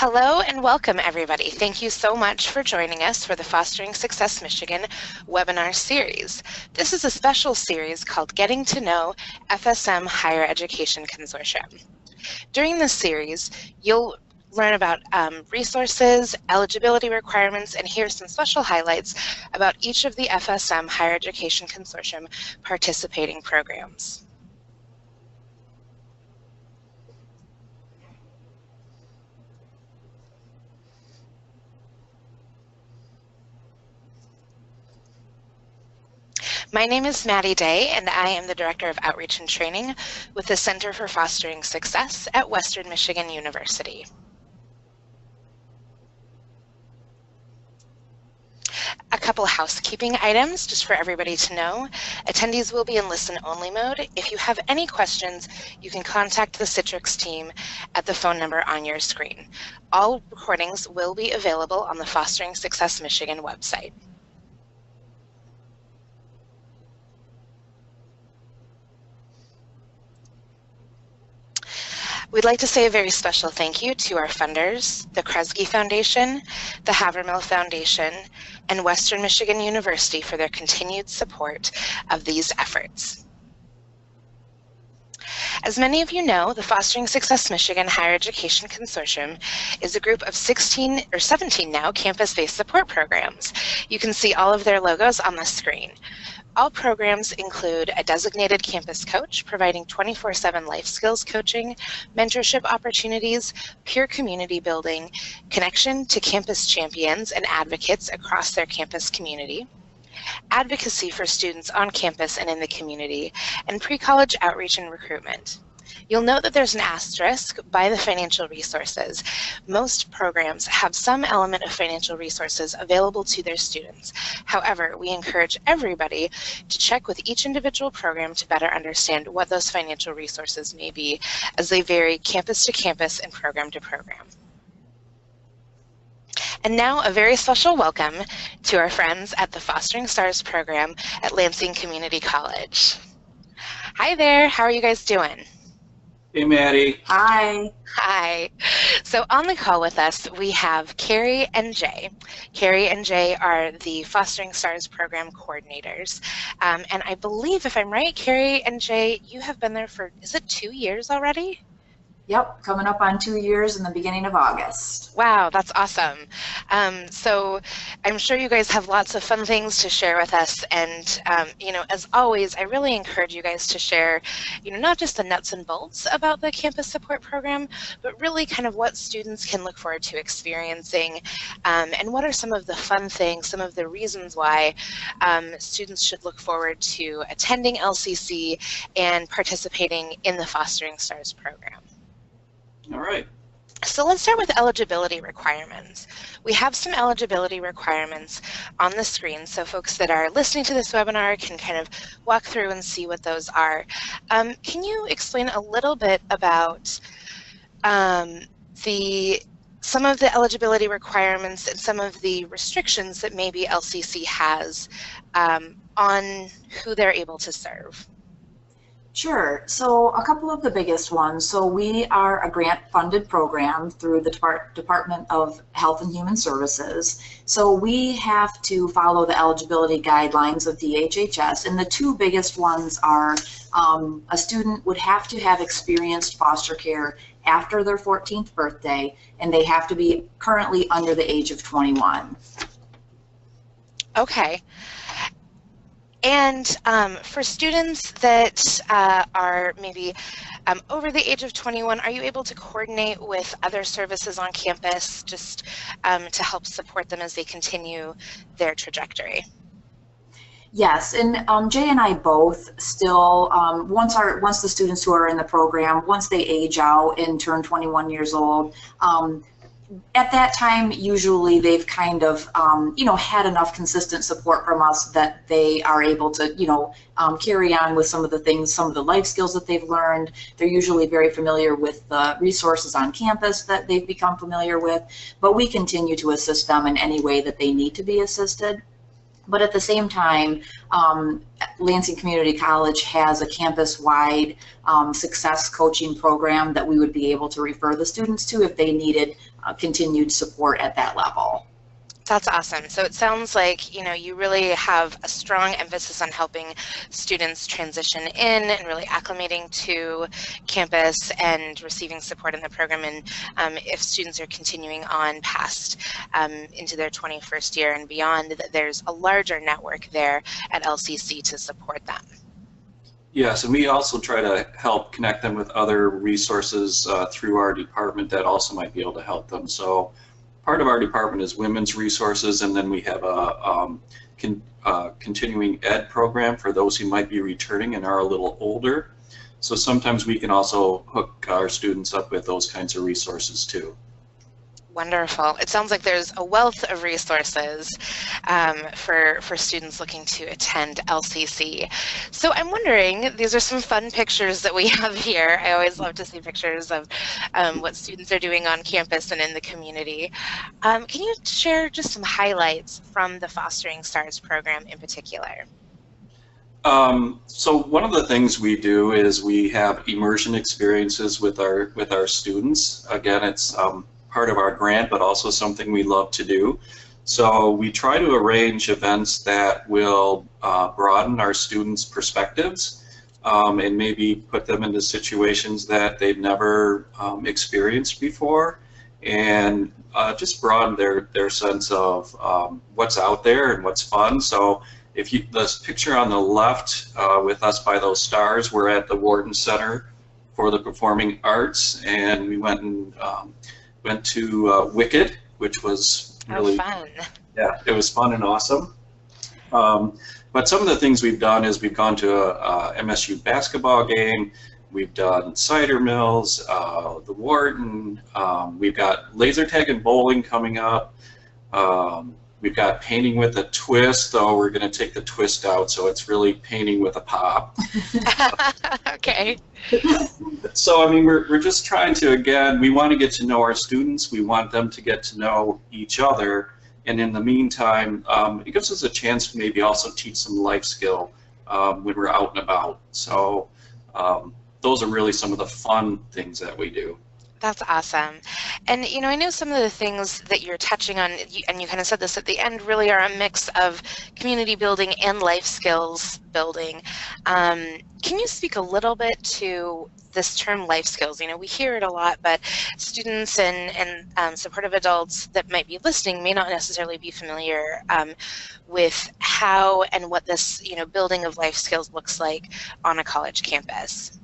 Hello and welcome everybody. Thank you so much for joining us for the Fostering Success Michigan webinar series. This is a special series called Getting to Know FSM Higher Education Consortium. During this series, you'll learn about resources, eligibility requirements, and hear some special highlights about each of the FSM Higher Education Consortium participating programs. My name is Maddie Day, and I am the Director of Outreach and Training with the Center for Fostering Success at Western Michigan University. A couple housekeeping items just for everybody to know. Attendees will be in listen-only mode. If you have any questions, you can contact the Citrix team at the phone number on your screen. All recordings will be available on the Fostering Success Michigan website. We'd like to say a very special thank you to our funders, the Kresge Foundation, the Havermill Foundation, and Western Michigan University for their continued support of these efforts. As many of you know, the Fostering Success Michigan Higher Education Consortium is a group of 16 or 17 now campus-based support programs. You can see all of their logos on the screen. All programs include a designated campus coach providing 24/7 life skills coaching, mentorship opportunities, peer community building, connection to campus champions and advocates across their campus community, advocacy for students on campus and in the community, and pre-college outreach and recruitment. You'll note that there's an asterisk by the financial resources. Most programs have some element of financial resources available to their students. However, we encourage everybody to check with each individual program to better understand what those financial resources may be as they vary campus to campus and program to program. And now a very special welcome to our friends at the Fostering Stars program at Lansing Community College. Hi there, how are you guys doing? Hey, Maddie. Hi. Hi. So on the call with us, we have Carrie and Jay. Carrie and Jay are the Fostering Stars program coordinators. And I believe, if I'm right, Carrie and Jay, you have been there for, is it 2 years already? Yep, coming up on 2 years in the beginning of August. Wow, that's awesome. So I'm sure you guys have lots of fun things to share with us. And, you know, as always, I really encourage you guys to share, you know, not just the nuts and bolts about the campus support program, but really kind of what students can look forward to experiencing and what are some of the fun things, some of the reasons why students should look forward to attending LCC and participating in the Fostering Stars program. All right. So let's start with eligibility requirements. We have some eligibility requirements on the screen, so folks that are listening to this webinar can kind of walk through and see what those are. Can you explain a little bit about some of the eligibility requirements and some of the restrictions that maybe LCC has on who they're able to serve? Sure. So a couple of the biggest ones. So we are a grant-funded program through the Department of Health and Human Services. So we have to follow the eligibility guidelines of DHHS, and the two biggest ones are a student would have to have experienced foster care after their 14th birthday, and they have to be currently under the age of 21. Okay. And for students that are maybe over the age of 21, are you able to coordinate with other services on campus just to help support them as they continue their trajectory? Yes, and Jay and I both still, once the students who are in the program, once they age out and turn 21 years old, at that time, usually they've kind of, you know, had enough consistent support from us that they are able to, you know, carry on with some of the things, some of the life skills that they've learned. They're usually very familiar with the resources on campus that they've become familiar with, but we continue to assist them in any way that they need to be assisted. But at the same time, Lansing Community College has a campus-wide success coaching program that we would be able to refer the students to if they needed continued support at that level. That's awesome. So it sounds like, you know, you really have a strong emphasis on helping students transition in and really acclimating to campus and receiving support in the program. And if students are continuing on past into their 21st year and beyond, that there's a larger network there at LCC to support them. Yes, and we also try to help connect them with other resources through our department that also might be able to help them. So part of our department is women's resources, and then we have a continuing ed program for those who might be returning and are a little older. So sometimes we can also hook our students up with those kinds of resources too. Wonderful. It sounds like there's a wealth of resources for students looking to attend LCC. So I'm wondering, these are some fun pictures that we have here. I always love to see pictures of what students are doing on campus and in the community. Can you share just some highlights from the Fostering Stars program in particular? So one of the things we do is we have immersion experiences with our students. Again, it's part of our grant, but also something we love to do. So we try to arrange events that will broaden our students' perspectives and maybe put them into situations that they've never experienced before, and just broaden their sense of what's out there and what's fun. So if you, this picture on the left with us by those stars, we're at the Wharton Center for the Performing Arts, and we went to Wicked, which was really fun. Yeah, it was fun and awesome. But some of the things we've done is we've gone to a MSU basketball game, we've done cider mills, the Wharton, we've got laser tag and bowling coming up. We've got painting with a twist, though we're going to take the twist out, so it's really painting with a pop. Okay. So, I mean, we're just trying to, again, we want to get to know our students. We want them to get to know each other. And in the meantime, it gives us a chance to maybe also teach some life skill when we're out and about. So those are really some of the fun things that we do. That's awesome. And, you know, I know some of the things that you're touching on, and you kind of said this at the end, really are a mix of community building and life skills building. Can you speak a little bit to this term life skills? You know, we hear it a lot, but students and supportive adults that might be listening may not necessarily be familiar with how and what this, you know, building of life skills looks like on a college campus.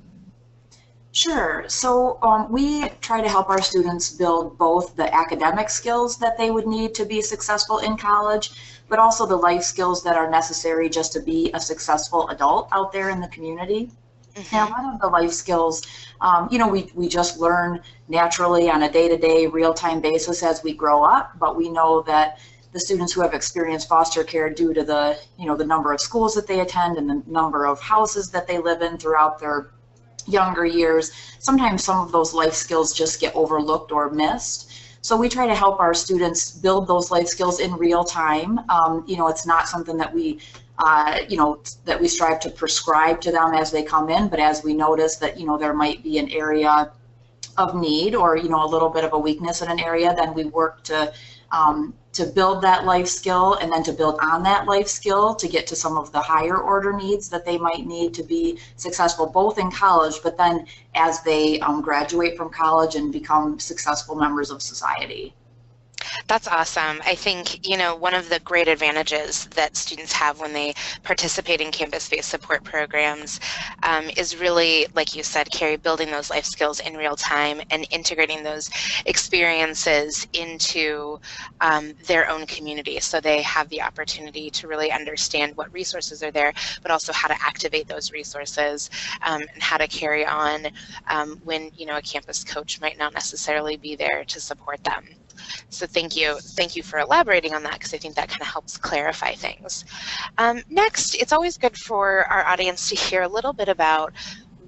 Sure. So we try to help our students build both the academic skills that they would need to be successful in college, but also the life skills that are necessary just to be a successful adult out there in the community. Mm-hmm. And a lot of the life skills, you know, we just learn naturally on a day-to-day, real-time basis as we grow up, but we know that the students who have experienced foster care due to the, you know, the number of schools that they attend and the number of houses that they live in throughout their younger years, sometimes some of those life skills just get overlooked or missed. So we try to help our students build those life skills in real time. You know, it's not something that we, you know, that we strive to prescribe to them as they come in, but as we notice that, you know, there might be an area of need or, you know, a little bit of a weakness in an area, then we work to build that life skill and then to build on that life skill to get to some of the higher order needs that they might need to be successful both in college, but then as they graduate from college and become successful members of society. That's awesome. I think, you know, one of the great advantages that students have when they participate in campus-based support programs is really, like you said, Carrie, building those life skills in real time and integrating those experiences into their own community. So they have the opportunity to really understand what resources are there, but also how to activate those resources and how to carry on when, you know, a campus coach might not necessarily be there to support them. So thank you for elaborating on that, because I think that kind of helps clarify things. Next, it's always good for our audience to hear a little bit about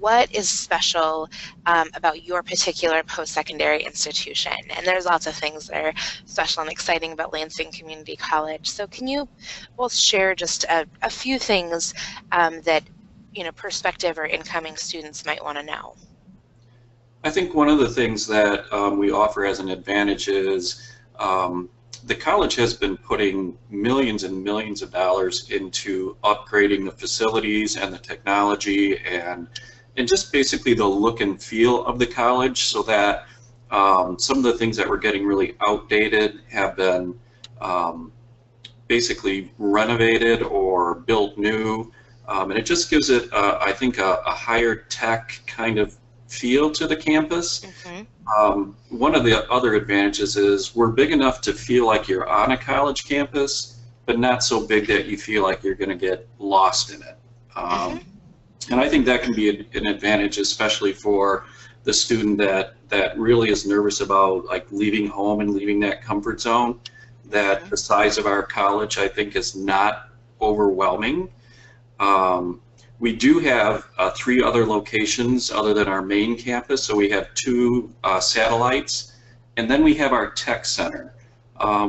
what is special about your particular post-secondary institution? And there's lots of things that are special and exciting about Lansing Community College. So can you both share just a few things that prospective or incoming students might want to know? I think one of the things that we offer as an advantage is the college has been putting millions and millions of dollars into upgrading the facilities and the technology and just basically the look and feel of the college, so that some of the things that were getting really outdated have been basically renovated or built new, and it just gives it, I think, a higher tech kind of feel to the campus. One of the other advantages is we're big enough to feel like you're on a college campus, but not so big that you feel like you're going to get lost in it. And I think that can be an advantage, especially for the student that really is nervous about like leaving home and leaving that comfort zone. That the size of our college, I think, is not overwhelming. We do have 3 other locations other than our main campus. So we have 2 satellites, and then we have our tech center,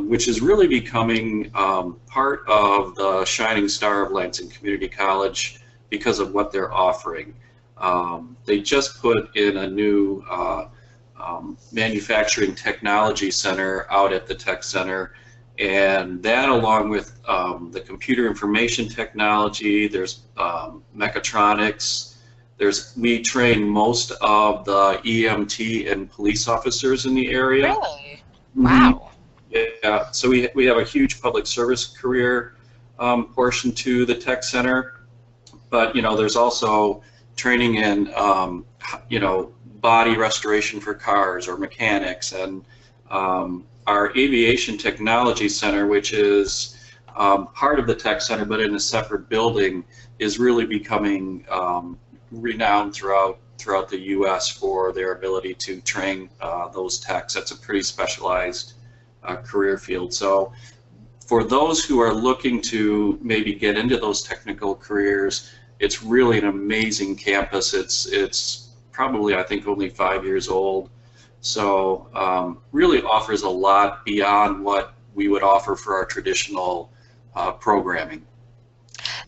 which is really becoming part of the shining star of Lansing Community College because of what they're offering. They just put in a new manufacturing technology center out at the tech center, and that, along with the computer information technology, there's mechatronics, we train most of the EMT and police officers in the area. Really? Wow. Yeah, so we have a huge public service career portion to the tech center, but there's also training in body restoration for cars or mechanics, and our Aviation Technology Center, which is part of the Tech Center but in a separate building, is really becoming renowned throughout the U.S. for their ability to train those techs. That's a pretty specialized career field. So for those who are looking to maybe get into those technical careers, it's really an amazing campus. It's probably, I think, only 5 years old. So really offers a lot beyond what we would offer for our traditional programming.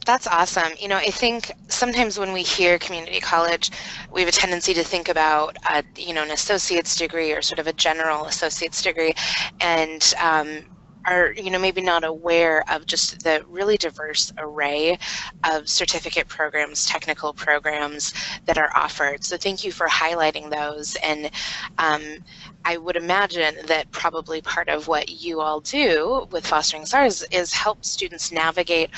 That's awesome. I think sometimes when we hear community college, we have a tendency to think about, an associate's degree or sort of a general associate's degree, and are maybe not aware of just the really diverse array of certificate programs, technical programs that are offered. So thank you for highlighting those. And I would imagine that probably part of what you all do with Fostering STARS is help students navigate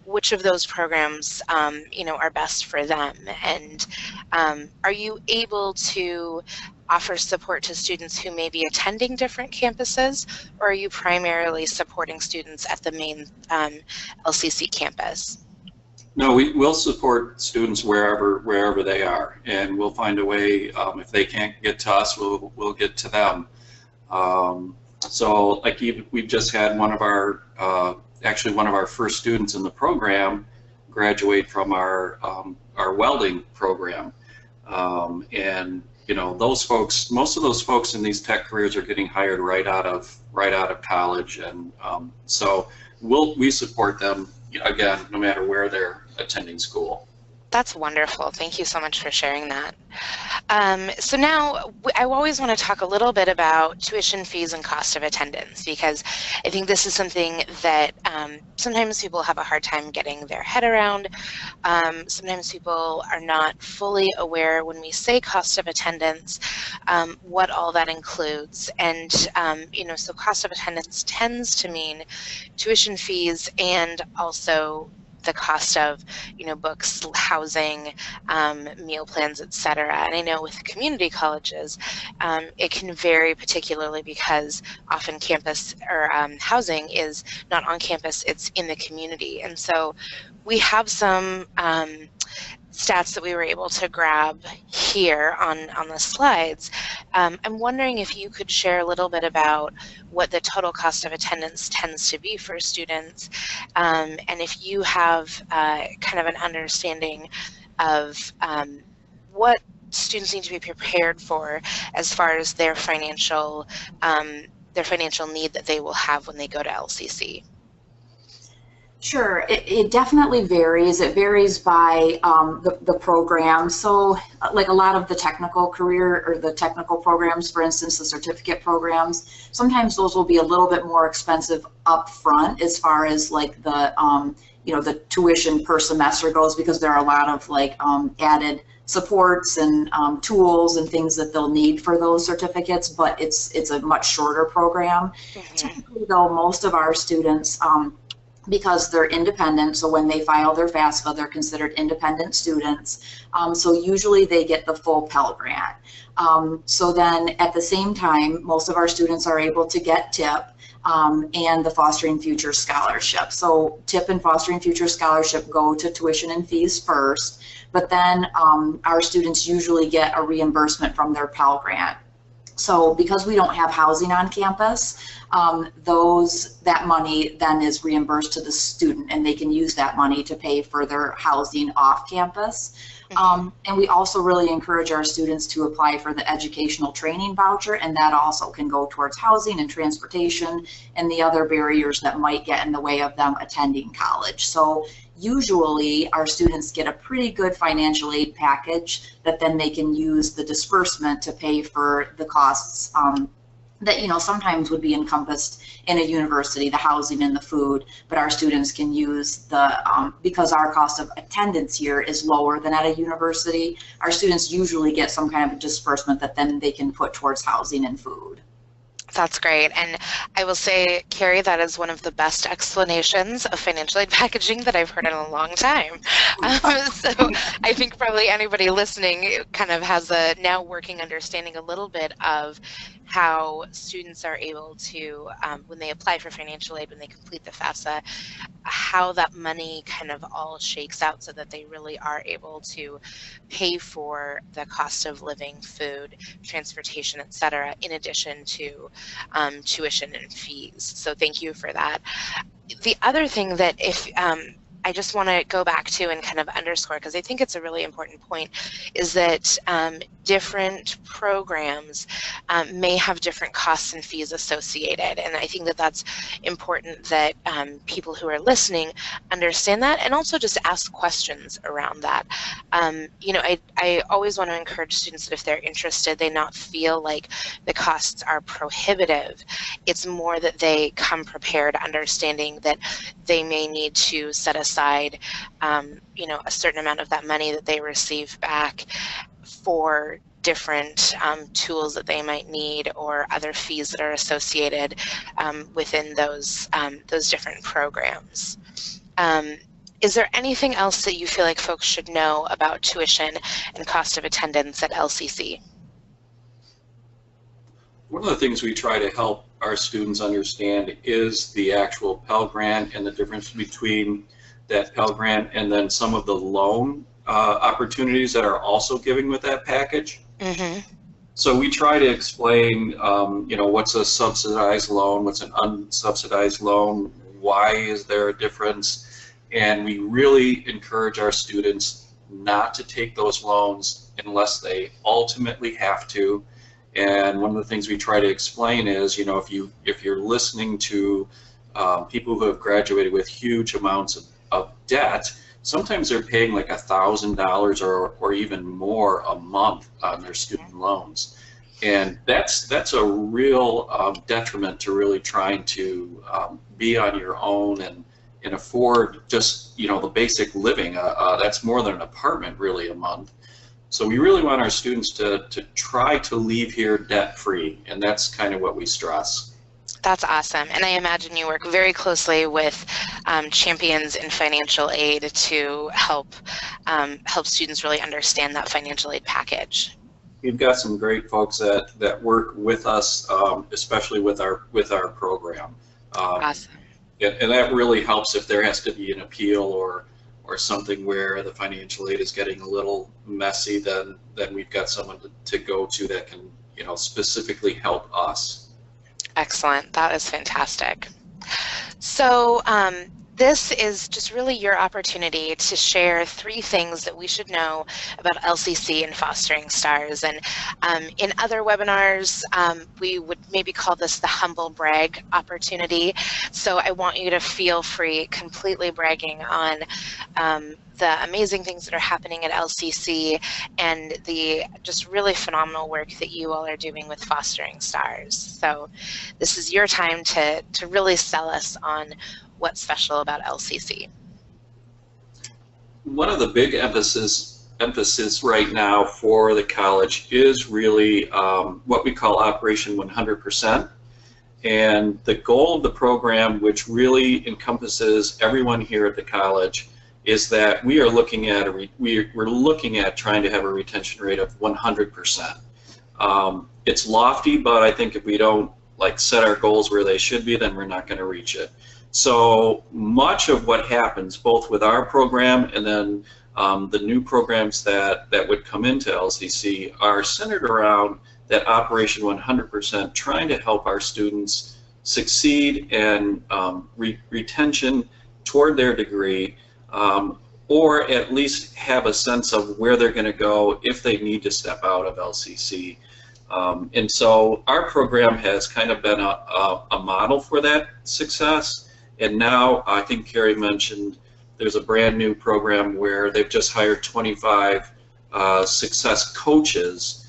which of those programs are best for them. And are you able to offer support to students who may be attending different campuses, or are you primarily supporting students at the main LCC campus? No, will support students wherever they are, and we'll find a way. If they can't get to us, we'll get to them. So, like, we've just had one of our first students in the program graduate from our welding program, and those folks, most of those folks in these tech careers are getting hired right out of college, and so we support them again, no matter where they're attending school. That's wonderful. Thank you so much for sharing that. So now I always want to talk a little bit about tuition fees and cost of attendance, because I think this is something that sometimes people have a hard time getting their head around. Sometimes people are not fully aware when we say cost of attendance, what all that includes. And, so cost of attendance tends to mean tuition fees and also the cost of, books, housing, meal plans, etc. And I know with community colleges, it can vary, particularly because often campus or housing is not on campus, it's in the community. And so we have some stats that we were able to grab here on the slides. I'm wondering if you could share a little bit about what the total cost of attendance tends to be for students, and if you have kind of an understanding of what students need to be prepared for as far as their financial need that they will have when they go to LCC? Sure, it definitely varies. It varies by the program. So like a lot of the technical career or the technical programs, for instance, the certificate programs, sometimes those will be a little bit more expensive up front as far as like the, the tuition per semester goes, because there are a lot of like added supports and tools and things that they'll need for those certificates, but it's a much shorter program. Mm-hmm. Typically though, most of our students, because they're independent, so when they file their FAFSA, they're considered independent students. So usually they get the full Pell Grant. So then at the same time, most of our students are able to get TIP and the Fostering Future Scholarship. So TIP and Fostering Future Scholarship go to tuition and fees first, but then our students usually get a reimbursement from their Pell Grant. So because we don't have housing on campus, that money then is reimbursed to the student, and they can use that money to pay for their housing off campus. And we also really encourage our students to apply for the educational training voucher, and that also can go towards housing and transportation and the other barriers that might get in the way of them attending college. So usually our students get a pretty good financial aid package that then they can use the disbursement to pay for the costs that sometimes would be encompassed in a university, the housing and the food, but our students can use the because our cost of attendance here is lower than at a university, our students usually get some kind of a disbursement that then they can put towards housing and food. That's great. And I will say, Carrie, that is one of the best explanations of financial aid packaging that I've heard in a long time. So I think probably anybody listening kind of has a now working understanding a little bit of how students are able to, when they apply for financial aid, when they complete the FAFSA, how that money kind of all shakes out so that they really are able to pay for the cost of living, food, transportation, etc., in addition to tuition and fees. So thank you for that. The other thing that I just want to go back to and kind of underscore, because I think it's a really important point, is that different programs may have different costs and fees associated. And I think that that's important that people who are listening understand that, and also just ask questions around that. I always want to encourage students that if they're interested, they not feel like the costs are prohibitive. It's more that they come prepared, understanding that they may need to set aside a certain amount of that money that they receive back for different tools that they might need, or other fees that are associated within those different programs. Is there anything else that you feel like folks should know about tuition and cost of attendance at LCC? One of the things we try to help our students understand is the actual Pell Grant and the difference between that Pell Grant and then some of the loan opportunities that are also giving with that package. Mm-hmm. So we try to explain, what's a subsidized loan, what's an unsubsidized loan, why is there a difference, and we really encourage our students not to take those loans unless they ultimately have to. And one of the things we try to explain is, if you're listening to people who have graduated with huge amounts of debt, sometimes they're paying like $1,000 or even more a month on their student loans, and that's a real detriment to really trying to be on your own and afford just the basic living. That's more than an apartment really a month. So we really want our students to try to leave here debt-free, and that's kind of what we stress. That's awesome. And I imagine you work very closely with champions in financial aid to help students really understand that financial aid package. We've got some great folks that work with us, especially with our program. Awesome. And that really helps if there has to be an appeal or something where the financial aid is getting a little messy. Then we've got someone to go to that can specifically help us. Excellent. That is fantastic. So This is just really your opportunity to share 3 things that we should know about LCC and fostering stars. And in other webinars, we would maybe call this the humble brag opportunity. So I want you to feel free, completely bragging on the amazing things that are happening at LCC and the just really phenomenal work that you all are doing with fostering stars. So this is your time to really sell us on what's special about LCC. One of the big emphasis right now for the college is really what we call Operation 100%. And the goal of the program, which really encompasses everyone here at the college, is that we are looking at we're looking at trying to have a retention rate of 100%. It's lofty, but I think if we don't set our goals where they should be, then we're not going to reach it. So much of what happens, both with our program and then the new programs that would come into LCC, are centered around that Operation 100%, trying to help our students succeed and retention toward their degree, or at least have a sense of where they're going to go if they need to step out of LCC. And so our program has kind of been a model for that success. And now, I think Carrie mentioned, there's a brand new program where they've just hired 25 success coaches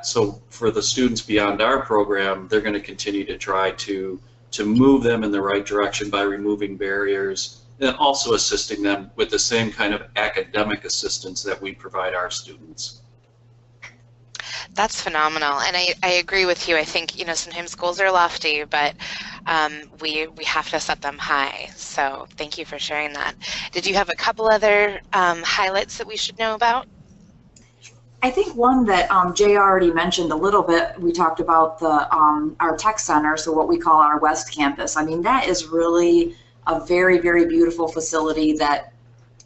so for the students beyond our program, they're going to continue to try to move them in the right direction by removing barriers and also assisting them with the same kind of academic assistance that we provide our students. That's phenomenal, and I agree with you. I think sometimes goals are lofty, but we have to set them high. So thank you for sharing that. Did you have a couple other highlights that we should know about? I think one that Jay already mentioned a little bit. We talked about the our tech center, so what we call our West Campus. I mean, that is really a very, very beautiful facility that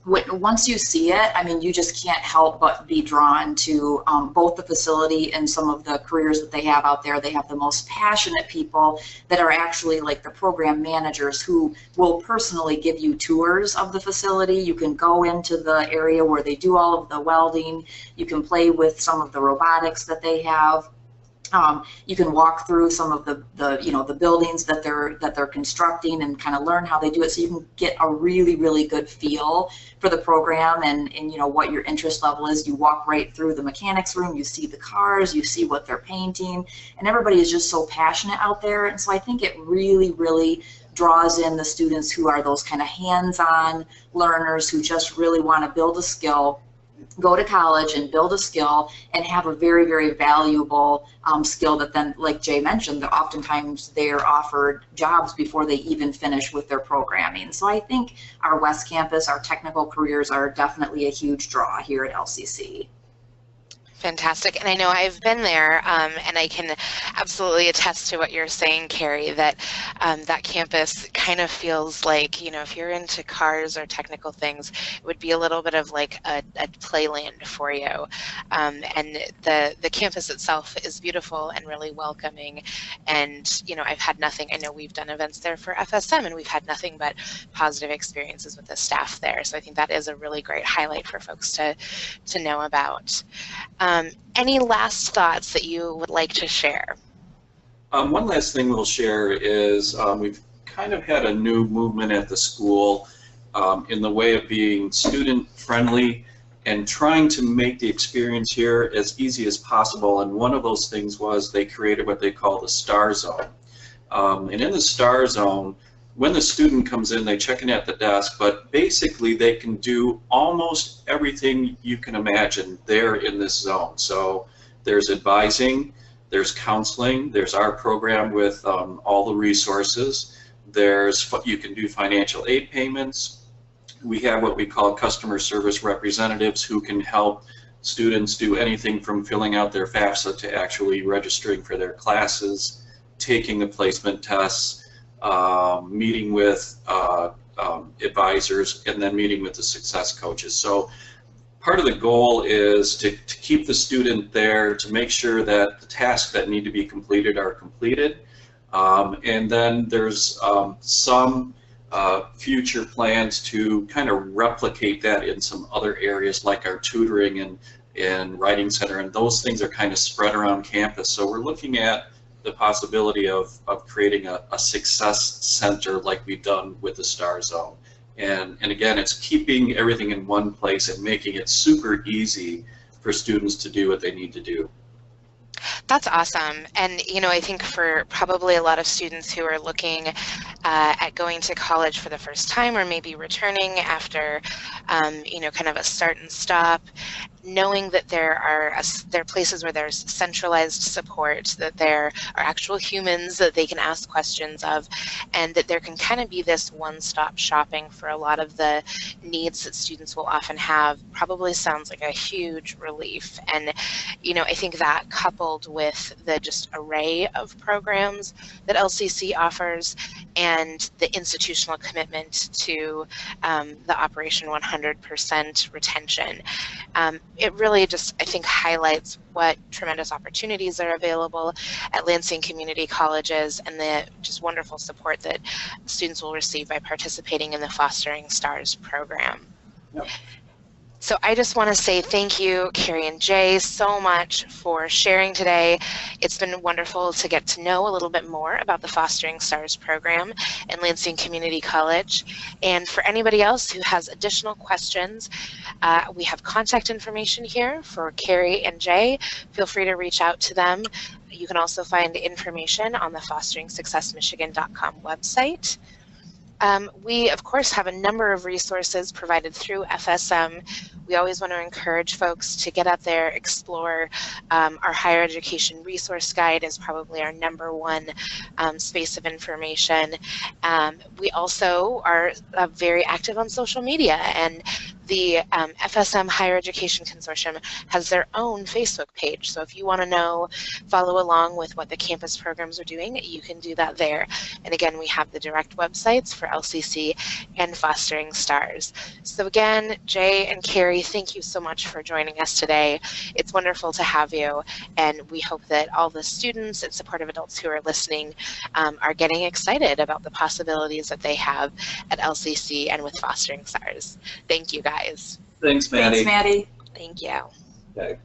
once you see it, I mean, you just can't help but be drawn to both the facility and some of the careers that they have out there. They have the most passionate people that are actually like the program managers who will personally give you tours of the facility. You can go into the area where they do all of the welding. You can play with some of the robotics that they have. You can walk through some of the buildings that they're constructing and kind of learn how they do it, so you can get a really, really good feel for the program and what your interest level is. You walk right through the mechanics room, you see the cars, you see what they're painting, and everybody is just so passionate out there. And so I think it really, really draws in the students who are those kind of hands-on learners who just really want to build a skill, go to college and build a skill and have a very, very valuable skill that then, like Jay mentioned, that oftentimes they're offered jobs before they even finish with their programming. So I think our West Campus, our technical careers are definitely a huge draw here at LCC. Fantastic. And I know I've been there, and I can absolutely attest to what you're saying, Carrie, that that campus kind of feels like, if you're into cars or technical things, it would be a little bit of like a playland for you. And the campus itself is beautiful and really welcoming. And, I've had nothing, I know we've done events there for FSM, and we've had nothing but positive experiences with the staff there. So I think that is a really great highlight for folks to know about. Any last thoughts that you would like to share? One last thing we'll share is we've kind of had a new movement at the school in the way of being student friendly and trying to make the experience here as easy as possible. And one of those things was they created what they call the Star Zone. And in the Star Zone, when the student comes in, they check in at the desk, but basically they can do almost everything you can imagine there in this zone. So there's advising, there's counseling, there's our program with all the resources, you can do financial aid payments. We have what we call customer service representatives who can help students do anything from filling out their FAFSA to actually registering for their classes, taking the placement tests, meeting with advisors, and then meeting with the success coaches. So part of the goal is to keep the student there, to make sure that the tasks that need to be completed are completed. And then there's some future plans to kind of replicate that in some other areas like our tutoring and writing center, and those things are kind of spread around campus. So we're looking at the possibility of creating a success center like we've done with the Star Zone. And again, it's keeping everything in one place and making it super easy for students to do what they need to do. That's awesome. And, you know, I think for probably a lot of students who are looking at going to college for the first time, or maybe returning after, you know, kind of a start and stop, knowing that there are places where there's centralized support, that there are actual humans that they can ask questions of, and that there can kind of be this one-stop shopping for a lot of the needs that students will often have, probably sounds like a huge relief. And, you know, I think that coupled with the just array of programs that LCC offers and the institutional commitment to the Operation 100% retention, it really just, I think, highlights what tremendous opportunities are available at Lansing community colleges and the just wonderful support that students will receive by participating in the Fostering Stars program. Yep. So I just want to say thank you, Carrie and Jay, so much for sharing today. It's been wonderful to get to know a little bit more about the Fostering Stars program in Lansing Community College. And for anybody else who has additional questions, we have contact information here for Carrie and Jay. Feel free to reach out to them. You can also find information on the fosteringsuccessmichigan.com website. We, of course, have a number of resources provided through FSM. We always want to encourage folks to get out there, explore. Our higher education resource guide is probably our #1 space of information. We also are very active on social media, and the FSM Higher Education Consortium has their own Facebook page. So if you want to follow along with what the campus programs are doing, you can do that there. And again, we have the direct websites for LCC and Fostering Stars. So again, Jay and Carrie, thank you so much for joining us today. It's wonderful to have you, and we hope that all the students and supportive adults who are listening are getting excited about the possibilities that they have at LCC and with Fostering Stars. Thank you, guys. Thanks, Maddie. Thanks, Maddie. Thank you. Okay.